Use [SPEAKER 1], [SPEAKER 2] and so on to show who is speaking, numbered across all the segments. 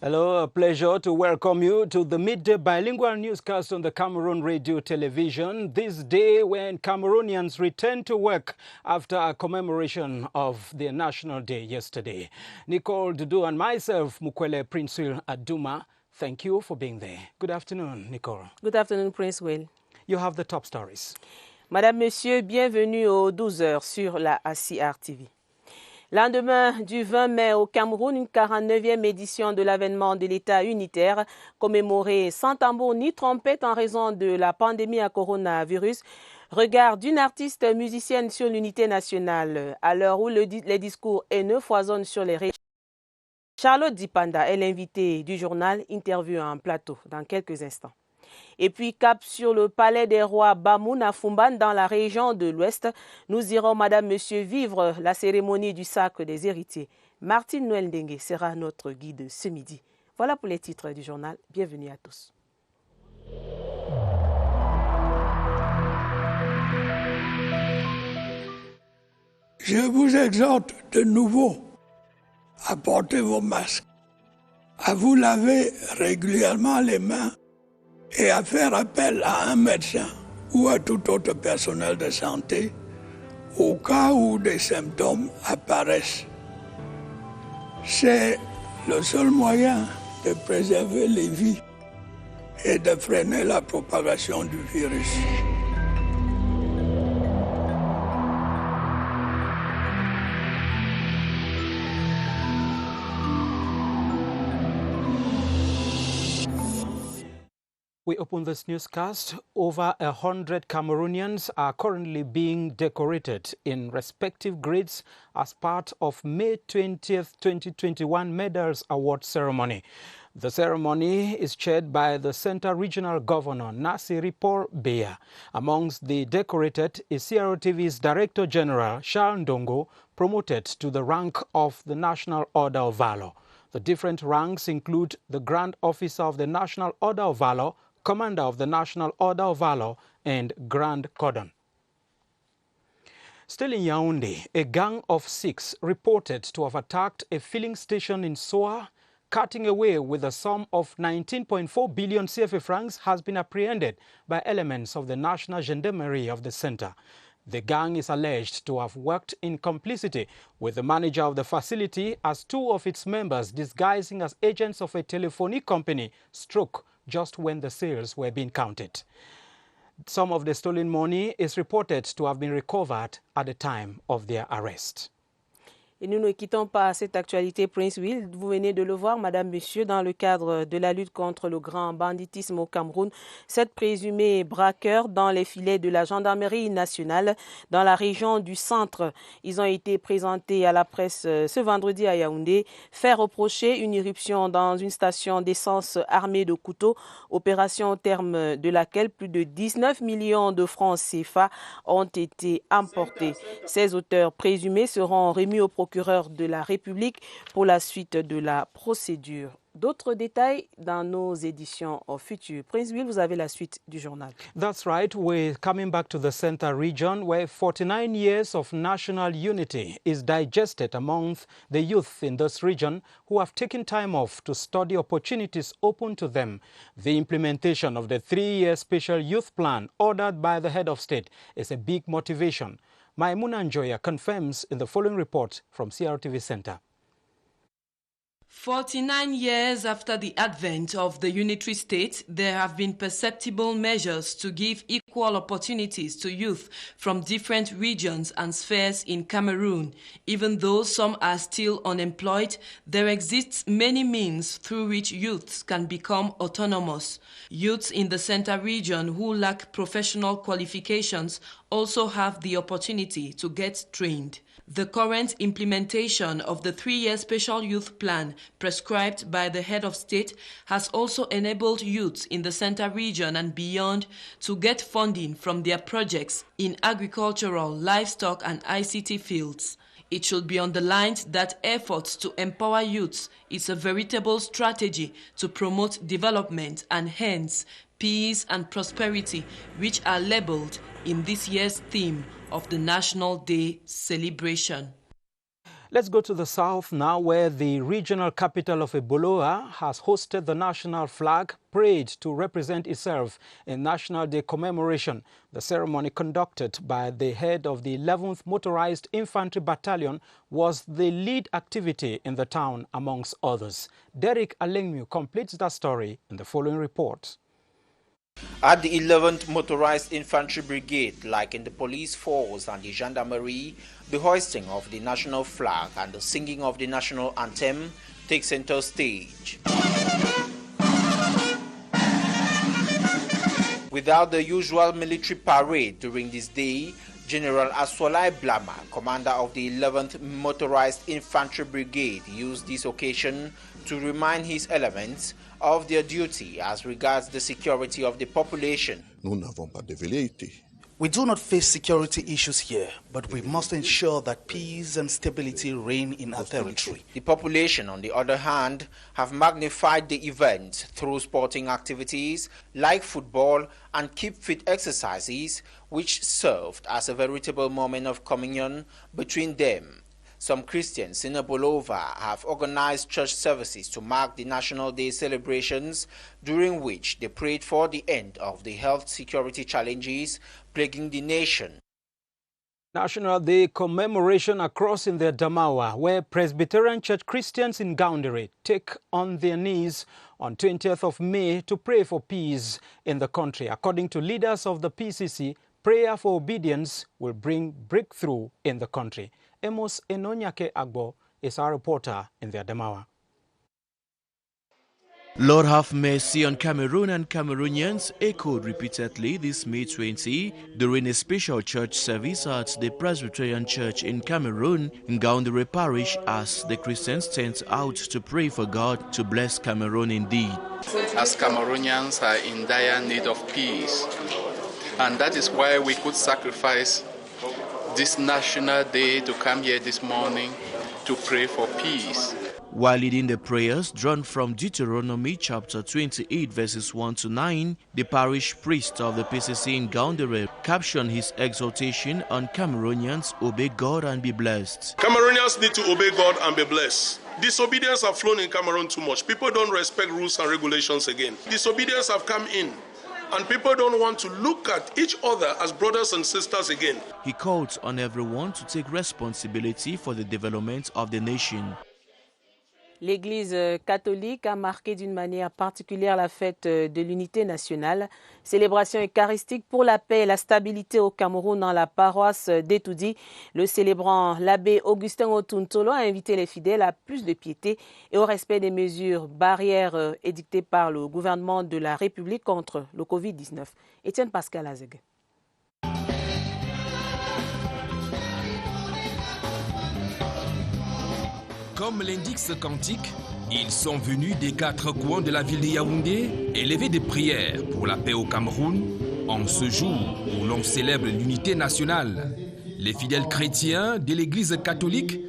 [SPEAKER 1] Hello, a pleasure to welcome you to the midday bilingual newscast on the Cameroon Radio Television. This day when Cameroonians return to work after a commemoration of their National Day yesterday. Nicole Dudu and myself, Mukwele Prince Will Aduma, thank you for being there. Good afternoon, Nicole.
[SPEAKER 2] Good afternoon, Prince Will.
[SPEAKER 1] You have the top stories.
[SPEAKER 2] Madame, Monsieur, bienvenue aux 12h sur la CRTV. Lendemain du 20 mai au Cameroun, une 49e édition de l'avènement de l'État unitaire, commémorée sans tambour ni trompette en raison de la pandémie à coronavirus. Regard d'une artiste musicienne sur l'unité nationale. À l'heure où les discours haineux foisonnent sur les réseaux. Charlotte DIPANDA est l'invitée du journal, interview en plateau dans quelques instants. Et puis cap sur le palais des rois Bamoun à Fumban dans la région de l'Ouest. Nous irons, Madame, Monsieur, vivre la cérémonie du sacre des héritiers. Martine Noël Dengue sera notre guide ce midi. Voilà pour les titres du journal. Bienvenue à tous.
[SPEAKER 3] Je vous exhorte de nouveau à porter vos masques, à vous laver régulièrement les mains et à faire appel à un médecin ou à tout autre personnel de santé au cas où des symptômes apparaissent. C'est le seul moyen de préserver les vies et de freiner la propagation du virus.
[SPEAKER 1] We open this newscast. Over 100 Cameroonians are currently being decorated in respective grades as part of May 20th, 2021 Medals Award ceremony. The ceremony is chaired by the Center Regional Governor, Nasiri Paul Beya. Amongst the decorated is CRTV's Director General, Charles Ndongo, promoted to the rank of the National Order of Valor. The different ranks include the Grand Officer of the National Order of Valor, Commander of the National Order of Valor, and Grand Cordon. Still in Yaoundé, a gang of 6 reported to have attacked a filling station in Soa, cutting away with a sum of 19.4 billion CFA francs has been apprehended by elements of the National Gendarmerie of the center. The gang is alleged to have worked in complicity with the manager of the facility as 2 of its members, disguising as agents of a telephony company, struck just when the sales were being counted. Some of the stolen money is reported to have been recovered at the time of their arrest.
[SPEAKER 2] Et nous ne quittons pas cette actualité, Prince Will. Vous venez de le voir, Madame, Monsieur, dans le cadre de la lutte contre le grand banditisme au Cameroun. 7 présumés braqueurs dans les filets de la gendarmerie nationale dans la région du centre. Ils ont été présentés à la presse ce vendredi à Yaoundé. Faire reprocher une irruption dans une station d'essence armée de couteaux, opération au terme de laquelle plus de 19 millions de francs CFA ont été emportés. Ces auteurs présumés seront remis au procureur de la République pour la suite de la procédure. D'autres détails dans nos éditions futures. Prince Will, vous avez la suite du journal.
[SPEAKER 1] That's right. We're coming back to the center region where 49 years of national unity is digested amongst the youth in this region who have taken time off to study opportunities open to them. The implementation of the 3-year special youth plan ordered by the head of state is a big motivation. Maimuna Njoya confirms in the following report from CRTV Center.
[SPEAKER 4] 49 years after the advent of the unitary state, there have been perceptible measures to give equal opportunities to youth from different regions and spheres in Cameroon. Even though some are still unemployed, there exists many means through which youths can become autonomous. Youths in the center region who lack professional qualifications also have the opportunity to get trained. The current implementation of the 3-year special youth plan prescribed by the head of state has also enabled youths in the center region and beyond to get funding from their projects in agricultural, livestock and ICT fields. It should be underlined that efforts to empower youths is a veritable strategy to promote development and hence peace and prosperity, which are labeled in this year's theme of the National Day celebration.
[SPEAKER 1] Let's go to the south now, where the regional capital of Eboloa has hosted the national flag parade to represent itself in National Day commemoration. The ceremony, conducted by the head of the 11th Motorized Infantry Battalion, was the lead activity in the town, amongst others. Derek Alengmu completes that story in the following report.
[SPEAKER 5] At the 11th Motorized Infantry Brigade, like in the police force and the gendarmerie, the hoisting of the national flag and the singing of the national anthem take center stage. Without the usual military parade during this day, General Aswalai Blama, commander of the 11th Motorized Infantry Brigade, used this occasion to remind his elements of their duty as regards the security of the population.
[SPEAKER 6] We do not face security issues here, but we must ensure that peace and stability reign in our territory.
[SPEAKER 5] The population, on the other hand, have magnified the event through sporting activities like football and keep fit exercises, which served as a veritable moment of communion between them. Some Christians in Eboloa have organized church services to mark the National Day celebrations, during which they prayed for the end of the health security challenges plaguing the nation.
[SPEAKER 1] National Day commemoration across in the Adamawa, where Presbyterian Church Christians in Gaundere take on their knees on 20th of May to pray for peace in the country. According to leaders of the PCC, prayer for obedience will bring breakthrough in the country. Emos Enonyake Agbo is our reporter in the Adamawa.
[SPEAKER 7] Lord have mercy on Cameroon and Cameroonians echoed repeatedly this May 20 during a special church service at the Presbyterian Church in Cameroon in Gaundere Parish, as the Christians turned out to pray for God to bless Cameroon indeed.
[SPEAKER 8] As Cameroonians are in dire need of peace, and that is why we could sacrifice this National Day to come here this morning to pray for peace.
[SPEAKER 7] While leading the prayers drawn from Deuteronomy chapter 28 verses 1 to 9, the parish priest of the PCC in Gaundere captioned his exhortation on Cameroonians: obey God and be blessed.
[SPEAKER 9] Cameroonians need to obey God and be blessed. Disobedience have flown in Cameroon too much. People don't respect rules and regulations again. Disobedience have come in, and people don't want to look at each other as brothers and sisters again.
[SPEAKER 7] He called on everyone to take responsibility for the development of the nation.
[SPEAKER 2] L'Église catholique a marqué d'une manière particulière la fête de l'unité nationale. Célébration eucharistique pour la paix et la stabilité au Cameroun dans la paroisse d'Etoudi. Le célébrant, l'abbé Augustin Otuntolo, a invité les fidèles à plus de piété et au respect des mesures barrières édictées par le gouvernement de la République contre le Covid-19. Étienne Pascal Azeg.
[SPEAKER 10] Comme l'indique ce cantique, ils sont venus des 4 coins de la ville de Yaoundé élever des prières pour la paix au Cameroun en ce jour où l'on célèbre l'unité nationale. Les fidèles chrétiens de l'église catholique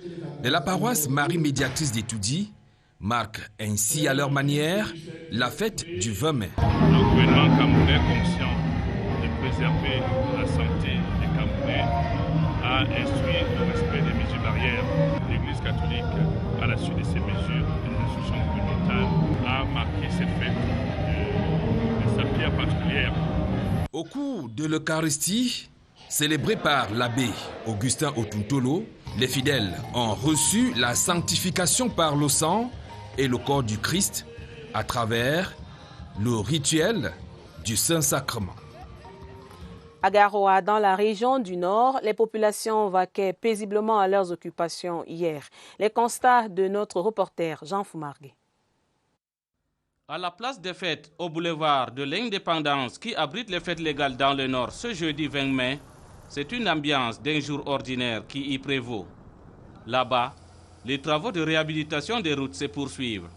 [SPEAKER 10] de la paroisse Marie Médiatrice d'Etoudi marquent ainsi à leur manière la fête du 20 mai.
[SPEAKER 11] Le gouvernement camerounais, conscient de préserver la santé des Camerounais, a instruit le respect des mesures barrières. L'Église catholique, à la suite de ces mesures et des instructions communautaires, a marqué cette fête de sa prière particulière.
[SPEAKER 10] Au cours de l'Eucharistie, célébrée par l'abbé Augustin Otuntolo, les fidèles ont reçu la sanctification par le sang et le corps du Christ à travers le rituel du Saint-Sacrement.
[SPEAKER 2] À Garoua, dans la région du Nord, les populations vaquaient paisiblement à leurs occupations hier. Les constats de notre reporter Jean Foumargué.
[SPEAKER 12] À la place des fêtes au boulevard de l'Indépendance qui abrite les fêtes légales dans le Nord ce jeudi 20 mai, c'est une ambiance d'un jour ordinaire qui y prévaut. Là-bas, les travaux de réhabilitation des routes se poursuivent.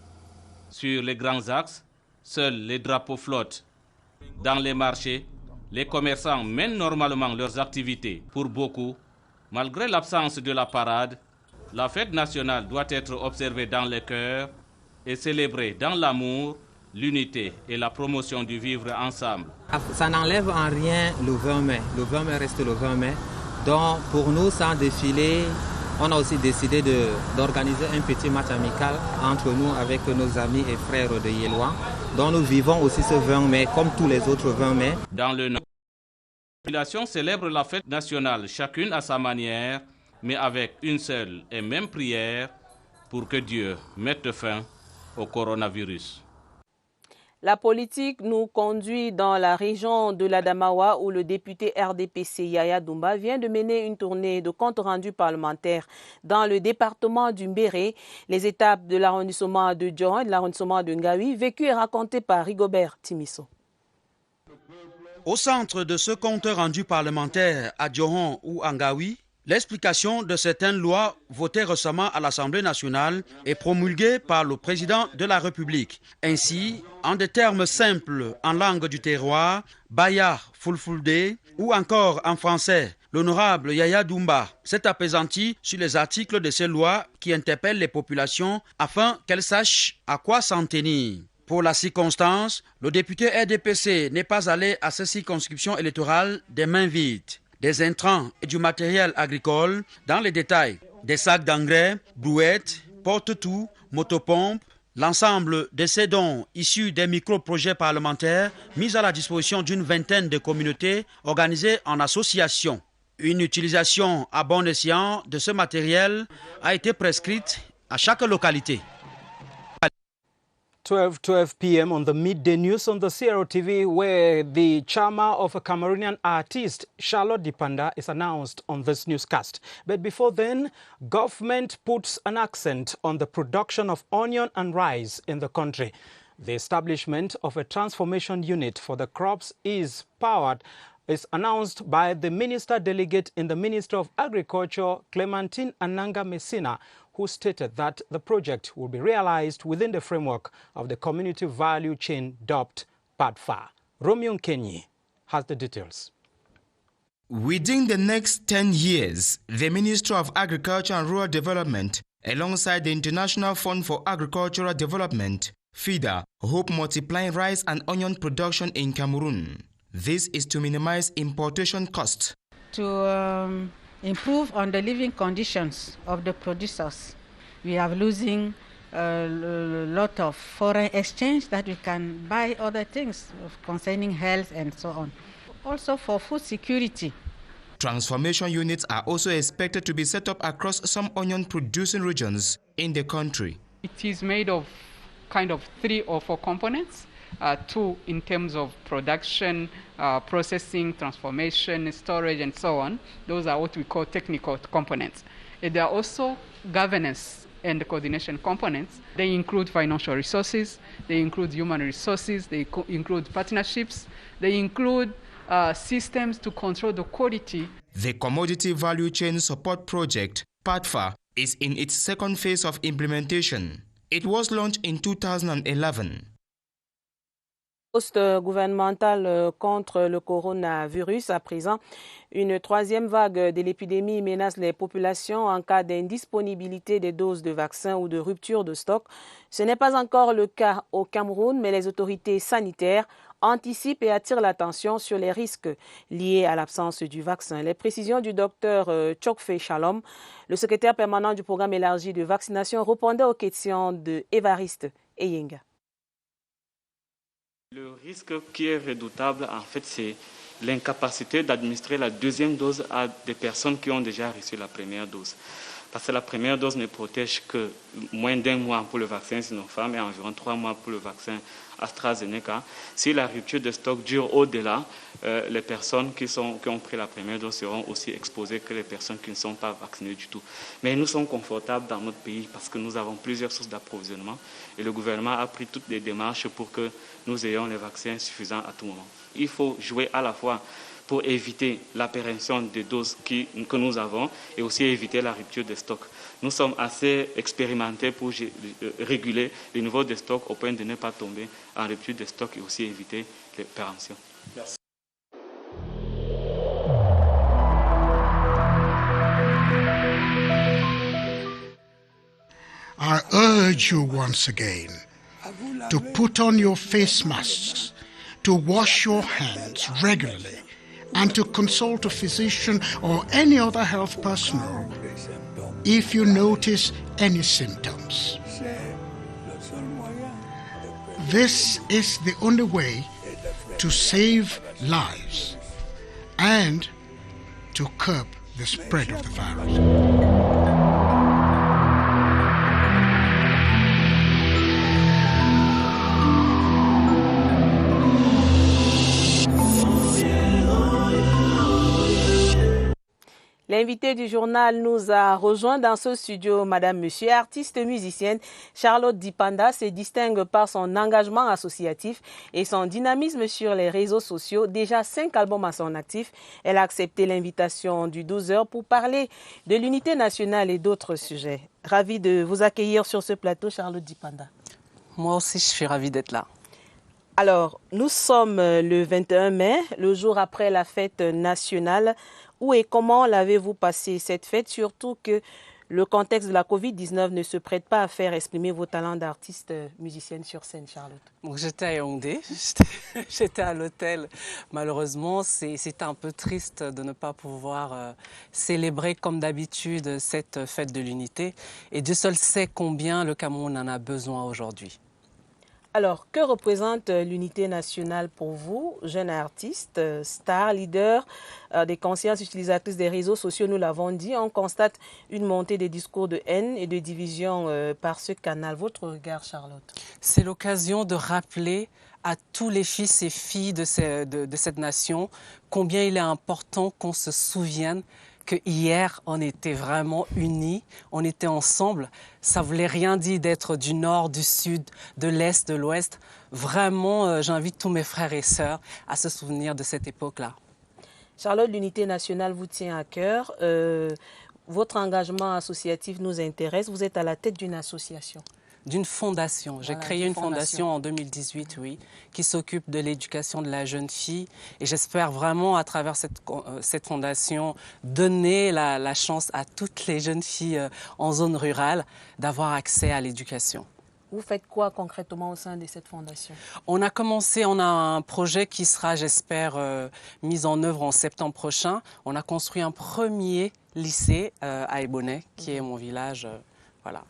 [SPEAKER 12] Sur les grands axes, seuls les drapeaux flottent. Dans les marchés, les commerçants mènent normalement leurs activités. Pour beaucoup, malgré l'absence de la parade, la fête nationale doit être observée dans le cœur et célébrée dans l'amour, l'unité et la promotion du vivre ensemble.
[SPEAKER 13] Ça n'enlève en rien le 20 mai. Le 20 mai reste le 20 mai. Donc pour nous, c'est un défilé On a aussi décidé d'organiser un petit match amical entre nous avec nos amis et frères de Yélois, dont nous vivons aussi ce 20 mai comme tous les autres 20 mai.
[SPEAKER 12] Dans le Nord, la population célèbre la fête nationale, chacune à sa manière, mais avec une seule et même prière pour que Dieu mette fin au coronavirus.
[SPEAKER 2] La politique nous conduit dans la région de l'Adamawa où le député RDPC Yaya Doumba vient de mener une tournée de compte rendu parlementaire dans le département du Mbéré, les étapes de l'arrondissement de Djohan et de l'arrondissement de Ngawi, vécues et racontées par Rigobert Timiso.
[SPEAKER 14] Au centre de ce compte rendu parlementaire à Djohan ou à Ngawi, l'explication de certaines lois votées récemment à l'Assemblée nationale et promulguées par le président de la République. Ainsi, en des termes simples en langue du terroir, Baya Fulfulde ou encore en français, l'honorable Yaya Doumba s'est apaisanti sur les articles de ces lois qui interpellent les populations afin qu'elles sachent à quoi s'en tenir. Pour la circonstance, le député RDPC n'est pas allé à ces circonscriptions électorales des mains vides. Des intrants et du matériel agricole dans les détails, des sacs d'engrais, brouettes, porte-tout, motopompes, l'ensemble de ces dons issus des micro-projets parlementaires mis à la disposition d'une vingtaine de communautés organisées en association. Une utilisation à bon escient de ce matériel a été prescrite à chaque localité.
[SPEAKER 1] 12 p.m. on the midday news on the CRTV, where the charmer of a Cameroonian artist, Charlotte DIPANDA, is announced on this newscast. But before then, government puts an accent on the production of onion and rice in the country. The establishment of a transformation unit for the crops is announced by the minister delegate in the Ministry of Agriculture, Clementine Ananga Messina, who stated that the project will be realized within the framework of the community value chain dubbed PATFA. Romeo Kenyi has the details.
[SPEAKER 15] Within the next 10 years, the Ministry of Agriculture and Rural Development, alongside the International Fund for Agricultural Development, FIDA, hope multiplying rice and onion production in Cameroon. This is to minimize importation costs.
[SPEAKER 16] To improve on the living conditions of the producers. We are losing a lot of foreign exchange that we can buy other things concerning health and so on. Also for food security.
[SPEAKER 15] Transformation units are also expected to be set up across some onion producing regions in the country.
[SPEAKER 17] It is made of kind of 3 or 4 components. 2 in terms of production, processing, transformation, storage, and so on. Those are what we call technical components. There are also governance and coordination components. They include financial resources, they include human resources, they include partnerships, they include systems to control the quality.
[SPEAKER 15] The Commodity Value Chain Support Project, PATFA, is in its second phase of implementation. It was launched in 2011.
[SPEAKER 2] Poste gouvernemental contre le coronavirus. À présent, une 3e vague de l'épidémie menace les populations en cas d'indisponibilité des doses de vaccins ou de rupture de stock. Ce n'est pas encore le cas au Cameroun, mais les autorités sanitaires anticipent et attirent l'attention sur les risques liés à l'absence du vaccin. Les précisions du docteur Chokfe Shalom, le secrétaire permanent du programme élargi de vaccination, répondait aux questions de Évariste Eyenga.
[SPEAKER 18] Le risque qui est redoutable, en fait, c'est l'incapacité d'administrer la 2e dose à des personnes qui ont déjà reçu la première dose. Parce que la première dose ne protège que moins d'1 mois pour le vaccin Sinopharm et environ 3 mois pour le vaccin AstraZeneca. Si la rupture de stock dure au-delà, les personnes qui ont pris la première dose seront aussi exposées que les personnes qui ne sont pas vaccinées du tout. Mais nous sommes confortables dans notre pays parce que nous avons plusieurs sources d'approvisionnement et le gouvernement a pris toutes les démarches pour que nous ayons les vaccins suffisants à tout moment. Il faut jouer à la fois pour éviter l'apparition des doses que nous avons et aussi éviter la rupture des stocks. Nous sommes assez expérimentés pour réguler les niveaux de stocks au point de ne pas tomber en rupture de stock et aussi éviter les péremptions. Merci.
[SPEAKER 19] I urge you once again to put on your face masks, to wash your hands regularly, and to consult a physician or any other health personnel if you notice any symptoms. This is the only way to save lives and to curb the spread of the virus.
[SPEAKER 2] L'invité du journal nous a rejoint dans ce studio, Madame, Monsieur, artiste musicienne. Charlotte DIPANDA se distingue par son engagement associatif et son dynamisme sur les réseaux sociaux. Déjà 5 albums à son actif. Elle a accepté l'invitation du 12h pour parler de l'unité nationale et d'autres sujets. Ravie de vous accueillir sur ce plateau, Charlotte DIPANDA.
[SPEAKER 20] Moi aussi, je suis ravie d'être là.
[SPEAKER 2] Alors, nous sommes le 21 mai, le jour après la fête nationale. Où et comment l'avez-vous passé cette fête, surtout que le contexte de la Covid-19 ne se prête pas à faire exprimer vos talents d'artiste musicienne sur scène, Charlotte?
[SPEAKER 20] Bon, j'étais à Yaoundé, j'étais à l'hôtel. Malheureusement, c'était un peu triste de ne pas pouvoir célébrer comme d'habitude cette fête de l'unité. Et Dieu seul sait combien le Cameroun en a besoin aujourd'hui.
[SPEAKER 2] Alors, que représente l'unité nationale pour vous, jeune artiste, star, leader des consciences utilisatrices des réseaux sociaux? Nous l'avons dit, on constate une montée des discours de haine et de division par ce canal. Votre regard, Charlotte?
[SPEAKER 20] C'est l'occasion de rappeler à tous les fils et filles de cette nation combien il est important qu'on se souvienne que hier, on était vraiment unis, on était ensemble. Ça ne voulait rien dire d'être du nord, du sud, de l'est, de l'ouest. Vraiment, j'invite tous mes frères et sœurs à se souvenir de cette époque-là.
[SPEAKER 2] Charlotte, l'unité nationale vous tient à cœur. Votre engagement associatif nous intéresse. Vous êtes à la tête d'une association.
[SPEAKER 20] D'une fondation. J'ai créé une fondation en 2018, oui, qui s'occupe de l'éducation de la jeune fille. Et j'espère vraiment, à travers cette fondation, donner la chance à toutes les jeunes filles en zone rurale d'avoir accès à l'éducation.
[SPEAKER 2] Vous faites quoi concrètement au sein de cette fondation?
[SPEAKER 20] On a un projet qui sera, j'espère, mis en œuvre en septembre prochain. On a construit un premier lycée à Ebonnet, qui est mon village, voilà.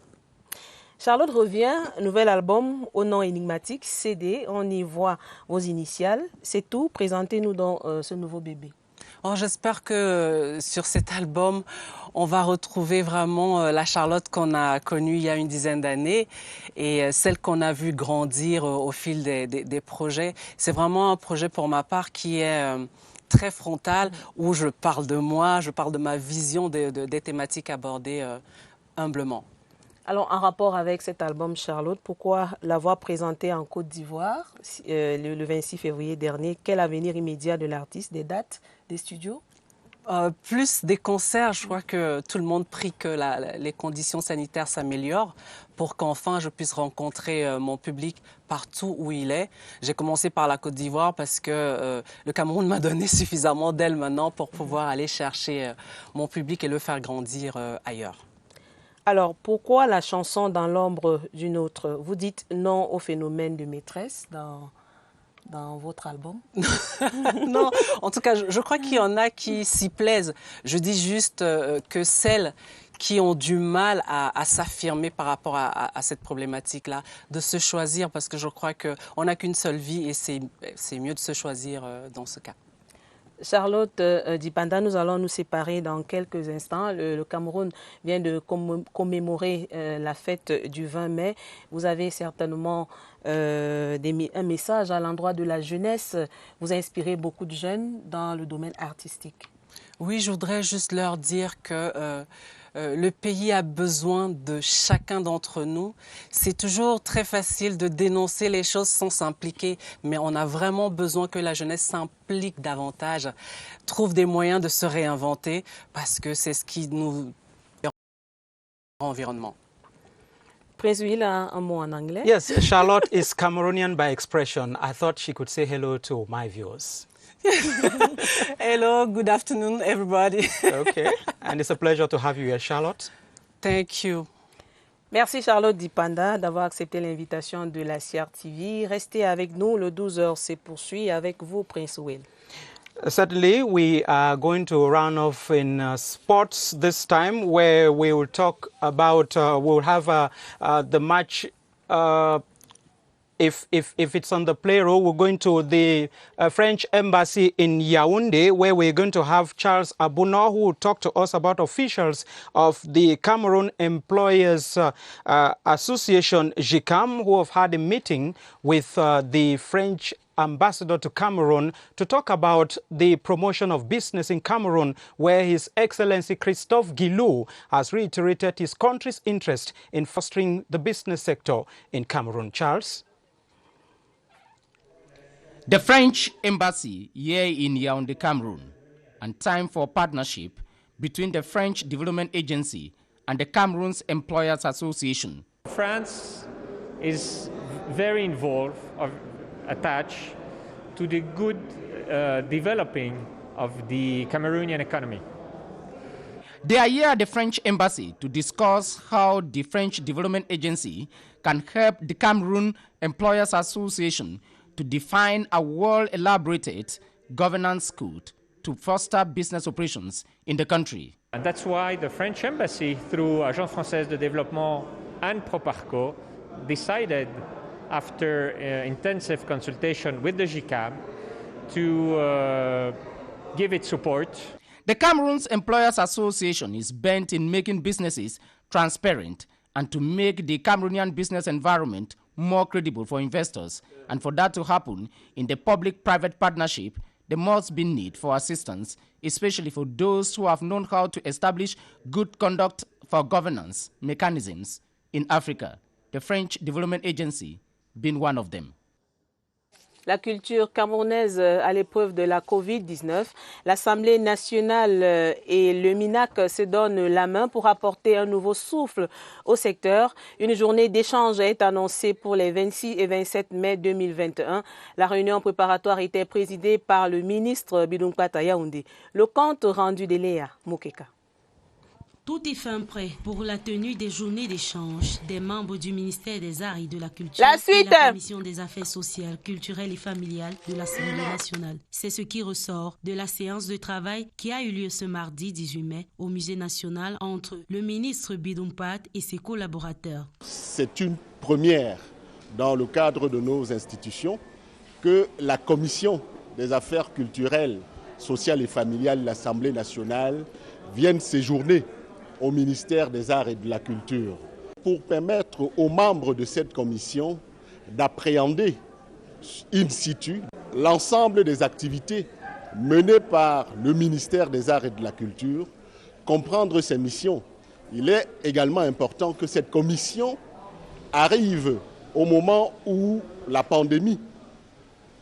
[SPEAKER 2] Charlotte revient, nouvel album au nom énigmatique, CD, on y voit vos initiales. C'est tout, présentez-nous dans ce nouveau bébé.
[SPEAKER 20] Oh, j'espère que sur cet album, on va retrouver vraiment la Charlotte qu'on a connue il y a une dizaine d'années et celle qu'on a vue grandir au fil des projets. C'est vraiment un projet pour ma part qui est très frontal, où je parle de moi, je parle de ma vision des thématiques abordées humblement.
[SPEAKER 2] Alors, en rapport avec cet album, Charlotte, pourquoi l'avoir présenté en Côte d'Ivoire le 26 février dernier? Quel avenir immédiat de l'artiste? Des dates, des studios?
[SPEAKER 20] Plus des concerts. Je crois que tout le monde prie que les conditions sanitaires s'améliorent pour qu'enfin je puisse rencontrer mon public partout où il est. J'ai commencé par la Côte d'Ivoire parce que le Cameroun m'a donné suffisamment d'ailes maintenant pour pouvoir aller chercher mon public et le faire grandir ailleurs.
[SPEAKER 2] Alors, pourquoi la chanson Dans l'ombre d'une autre? Vous dites non au phénomène de maîtresse dans votre album?
[SPEAKER 20] Non, en tout cas, je crois qu'il y en a qui s'y plaisent. Je dis juste que celles qui ont du mal à s'affirmer par rapport à cette problématique-là, de se choisir, parce que je crois qu'on n'a qu'une seule vie et c'est mieux de se choisir dans ce cas.
[SPEAKER 2] Charlotte DIPANDA, nous allons nous séparer dans quelques instants. Le Cameroun vient de commémorer la fête du 20 mai. Vous avez certainement un message à l'endroit de la jeunesse. Vous inspirez beaucoup de jeunes dans le domaine artistique.
[SPEAKER 20] Oui, je voudrais juste leur dire que le pays a besoin de chacun d'entre nous. C'est toujours très facile de dénoncer les choses sans s'impliquer, mais on a vraiment besoin que la jeunesse s'implique davantage, trouve des moyens de se réinventer, parce que c'est ce qui nous environnement.
[SPEAKER 2] Prince Will, un mot en anglais?
[SPEAKER 1] Yes, Charlotte is Cameroonian by expression. I thought she could say hello to my viewers.
[SPEAKER 20] Hello, good afternoon, everybody.
[SPEAKER 1] Okay, and it's a pleasure to have you here, Charlotte.
[SPEAKER 20] Thank you.
[SPEAKER 2] Merci Charlotte DIPANDA d'avoir accepté l'invitation de la CRTV. Restez avec nous, le 12h se poursuit avec vous, Prince Will.
[SPEAKER 1] Certainly, we are going to run off in sports this time, where we will talk about, we'll have the match. If it's on the playroll, we're going to the French embassy in Yaoundé, where we're going to have Charles Abuna, who will talk to us about officials of the Cameroon Employers Association, JICAM, who have had a meeting with the French ambassador to Cameroon to talk about the promotion of business in Cameroon, where His Excellency Christophe Guilou has reiterated his country's interest in fostering the business sector in Cameroon. Charles?
[SPEAKER 21] The French embassy here in Yaoundé, Cameroon, and time for partnership between the French Development Agency and the Cameroon's Employers Association.
[SPEAKER 22] France is very involved, attached to the good developing of the Cameroonian economy.
[SPEAKER 21] They are here at the French embassy to discuss how the French Development Agency can help the Cameroon Employers Association to define a well-elaborated governance code to foster business operations in the country.
[SPEAKER 22] And that's why the French embassy, through Agence Française de Développement and Proparco, decided, after intensive consultation with the JICAM, to give it support.
[SPEAKER 21] The Cameroon's Employers Association is bent in making businesses transparent and to make the Cameroonian business environment more credible for investors. And for that to happen in the public-private partnership, there must be need for assistance, especially for those who have known how to establish good conduct for governance mechanisms in Africa, the French Development Agency being one of them.
[SPEAKER 2] La culture camerounaise à l'épreuve de la Covid-19, l'Assemblée nationale et le MINAC se donnent la main pour apporter un nouveau souffle au secteur. Une journée d'échange est annoncée pour les 26 et 27 mai 2021. La réunion préparatoire était présidée par le ministre Bidungue à Yaoundé. Le compte rendu de Léa Mokeka.
[SPEAKER 23] Tout est fin prêt pour la tenue des journées d'échange des membres du ministère des Arts et de la Culture et la Commission des Affaires sociales, culturelles et familiales de l'Assemblée nationale. C'est ce qui ressort de la séance de travail qui a eu lieu ce mardi 18 mai au Musée national entre le ministre Bidungue et ses collaborateurs.
[SPEAKER 24] C'est une première dans le cadre de nos institutions que la Commission des Affaires culturelles, sociales et familiales de l'Assemblée nationale vienne séjourner au ministère des Arts et de la Culture pour permettre aux membres de cette commission d'appréhender in situ l'ensemble des activités menées par le ministère des Arts et de la Culture, comprendre ses missions. Il est également important que cette commission arrive au moment où la pandémie,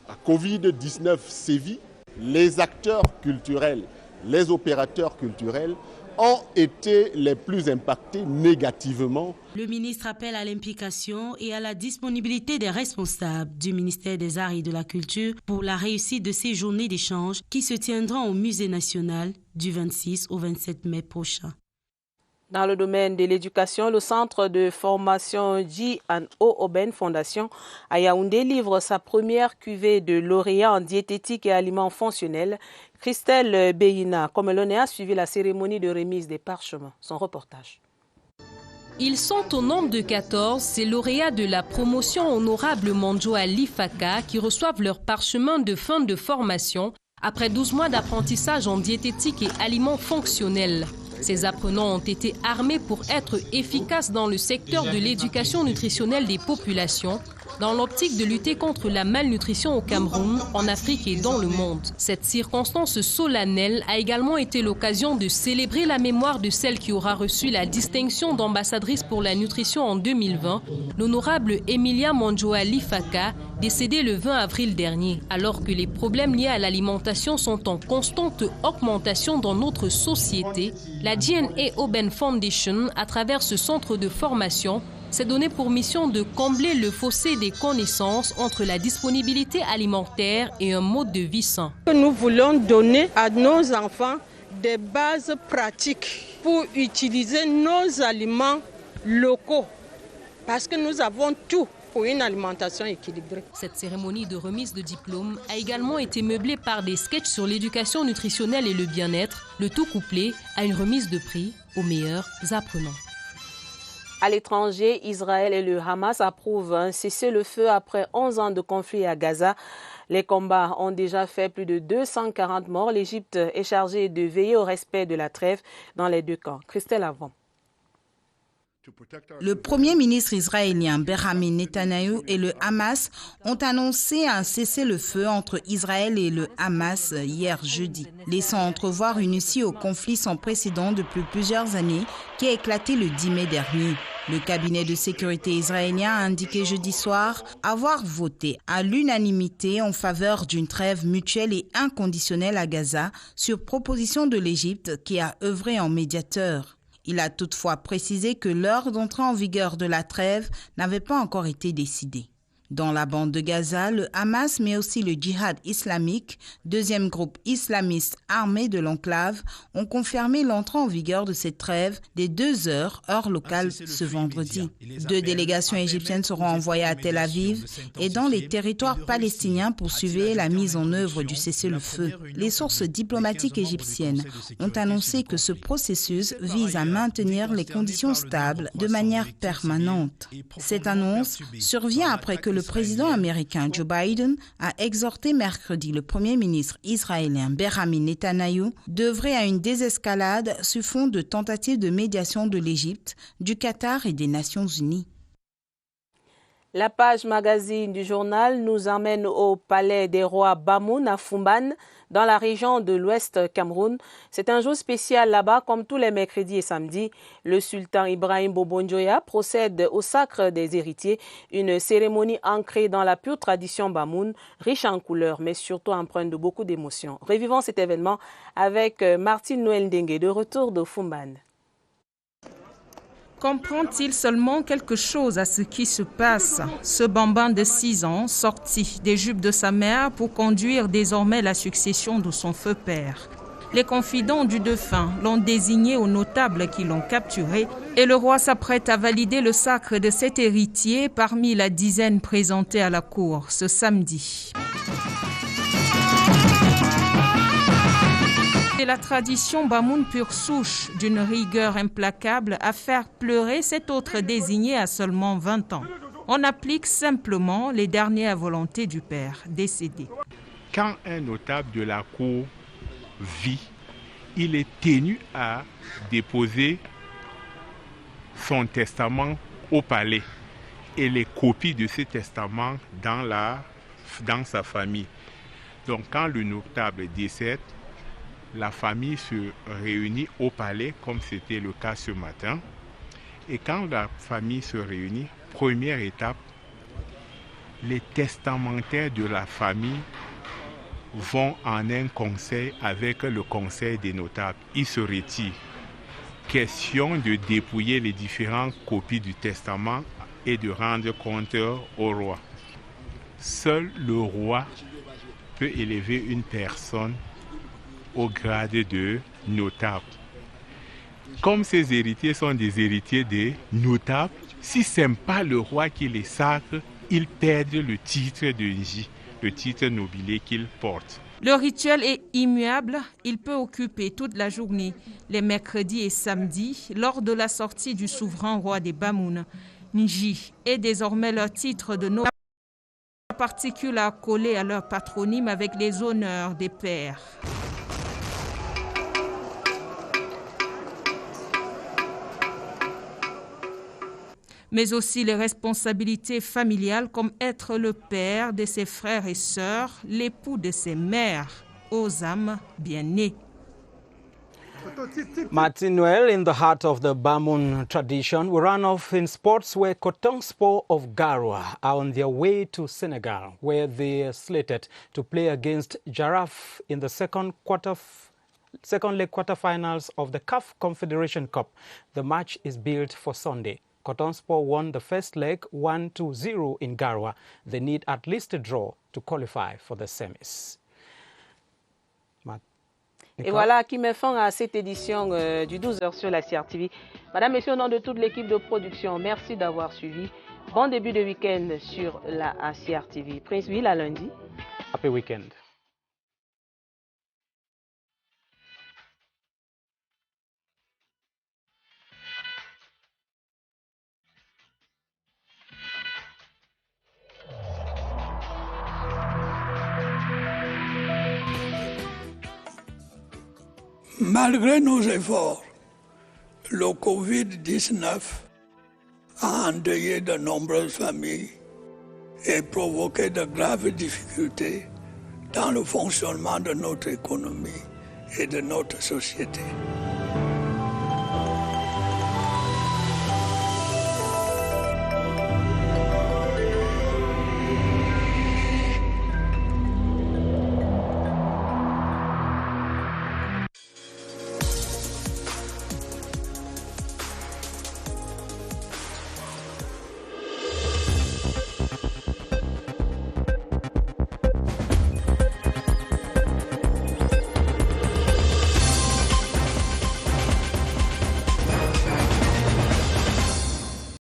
[SPEAKER 24] la Covid-19 sévit. Les acteurs culturels, les opérateurs culturels ont été les plus impactés négativement.
[SPEAKER 23] Le ministre appelle à l'implication et à la disponibilité des responsables du ministère des Arts et de la Culture pour la réussite de ces journées d'échange qui se tiendront au Musée national du 26 au 27 mai prochain.
[SPEAKER 2] Dans le domaine de l'éducation, le centre de formation J&O Oben Fondation à Yaoundé livre sa première cuvée de lauréats en diététique et aliments fonctionnels. Christelle Beyina Komelone a suivi la cérémonie de remise des parchemins. Son reportage.
[SPEAKER 25] Ils sont au nombre de 14, ces lauréats de la promotion honorable Monjo à l'IFACA qui reçoivent leur parchemin de fin de formation après 12 mois d'apprentissage en diététique et aliments fonctionnels. Ces apprenants ont été armés pour être efficaces dans le secteur de l'éducation nutritionnelle des populations, dans l'optique de lutter contre la malnutrition au Cameroun, en Afrique et dans le monde. Cette circonstance solennelle a également été l'occasion de célébrer la mémoire de celle qui aura reçu la distinction d'ambassadrice pour la nutrition en 2020, l'honorable Emilia Monjoa Lifaka, décédée le 20 avril dernier. Alors que les problèmes liés à l'alimentation sont en constante augmentation dans notre société, la J&O Oben Foundation, à travers ce centre de formation, s'est donné pour mission de combler le fossé des connaissances entre la disponibilité alimentaire et un mode de vie sain.
[SPEAKER 26] Nous voulons donner à nos enfants des bases pratiques pour utiliser nos aliments locaux, parce que nous avons tout. pour une alimentation équilibrée.
[SPEAKER 25] Cette cérémonie de remise de diplôme a également été meublée par des sketchs sur l'éducation nutritionnelle et le bien-être, le tout couplé à une remise de prix aux meilleurs apprenants.
[SPEAKER 2] À l'étranger, Israël et le Hamas approuvent un cessez-le-feu après 11 ans de conflit à Gaza. Les combats ont déjà fait plus de 240 morts. L'Égypte est chargée de veiller au respect de la trêve dans les deux camps. Christelle Avant.
[SPEAKER 3] Le premier ministre israélien Benjamin Netanyahu et le Hamas ont annoncé un cessez-le-feu entre Israël et le Hamas hier jeudi, laissant entrevoir une issue au conflit sans précédent depuis plusieurs années qui a éclaté le 10 mai dernier. Le cabinet de sécurité israélien a indiqué jeudi soir avoir voté à l'unanimité en faveur d'une trêve mutuelle et inconditionnelle à Gaza sur proposition de l'Égypte qui a œuvré en médiateur. Il a toutefois précisé que l'heure d'entrée en vigueur de la trêve n'avait pas encore été décidée. Dans la bande de Gaza, le Hamas, mais aussi le Djihad islamique, deuxième groupe islamiste armé de l'enclave, ont confirmé l'entrée en vigueur de cette trêve dès 2 heures, heure locale, ce vendredi. 2 délégations égyptiennes seront envoyées à Tel Aviv et dans les territoires palestiniens pour suivre la mise en œuvre du cessez-le-feu. Les sources diplomatiques égyptiennes ont annoncé que ce processus vise à maintenir les conditions stables de manière permanente. Cette annonce survient après que le président américain Joe Biden a exhorté mercredi le premier ministre israélien Benjamin Netanyahu d'œuvrer à une désescalade sur fond de tentatives de médiation de l'Égypte, du Qatar et des Nations Unies.
[SPEAKER 2] La page magazine du journal nous emmène au palais des rois Bamoun à Fumban, dans la région de l'Ouest Cameroun. C'est un jour spécial là-bas, comme tous les mercredis et samedis. Le sultan Ibrahim Bobonjoya procède au sacre des héritiers, une cérémonie ancrée dans la pure tradition Bamoun, riche en couleurs, mais surtout empreinte de beaucoup d'émotions. Revivons cet événement avec Martine Noël Ndengue, de retour de Fumban.
[SPEAKER 4] Comprend-il seulement quelque chose à ce qui se passe? Ce bambin de 6 ans, sorti des jupes de sa mère pour conduire désormais la succession de son feu père. Les confidents du défunt l'ont désigné aux notables qui l'ont capturé et le roi s'apprête à valider le sacre de cet héritier parmi la dizaine présentée à la cour ce samedi. C'est la tradition Bamoun pure souche, d'une rigueur implacable à faire pleurer cet autre désigné à seulement 20 ans. On applique simplement les dernières volontés du père décédé.
[SPEAKER 5] Quand un notable de la cour vit, il est tenu à déposer son testament au palais et les copies de ce testament dans sa famille. Donc quand le notable décède, la famille se réunit au palais, comme c'était le cas ce matin. Et quand la famille se réunit, première étape, les testamentaires de la famille vont en un conseil avec le conseil des notables. Ils se retirent. Question de dépouiller les différentes copies du testament et de rendre compte au roi. Seul le roi peut élever une personne au grade de notable. Comme ces héritiers sont des héritiers des notables, si ce n'est pas le roi qui les sacre, ils perdent le titre de Nji, le titre nobilier qu'ils portent.
[SPEAKER 4] Le rituel est immuable, il peut occuper toute la journée, les mercredis et samedis, lors de la sortie du souverain roi des Bamoun. Nji est désormais leur titre de notable, particule à coller à leur patronyme avec les honneurs des pères. Mais aussi les responsabilités familiales comme être le père de ses frères et sœurs, l'époux de ses mères, aux âmes bien nées.
[SPEAKER 1] Martin Noel, in the heart of the Bamoun tradition, we run off in sports where Kotongspor of Garoua are on their way to Senegal, where they are slated to play against Giraffe in the second leg quarterfinals of the CAF Confederation Cup. The match is built for Sunday. Kotongspor won the first leg 1-0 in Garoua. They need at least a draw to qualify for the semis.
[SPEAKER 2] Et voilà qui met fin à cette édition du 12h sur la CRTV. Madame, Messieurs, au nom de toute l'équipe de production, merci d'avoir suivi. Bon début de week-end sur la CRTV. Princeville à lundi.
[SPEAKER 1] Happy weekend.
[SPEAKER 6] Malgré nos efforts, le Covid-19 a endeuillé de nombreuses familles et provoqué de graves difficultés dans le fonctionnement de notre économie et de notre société.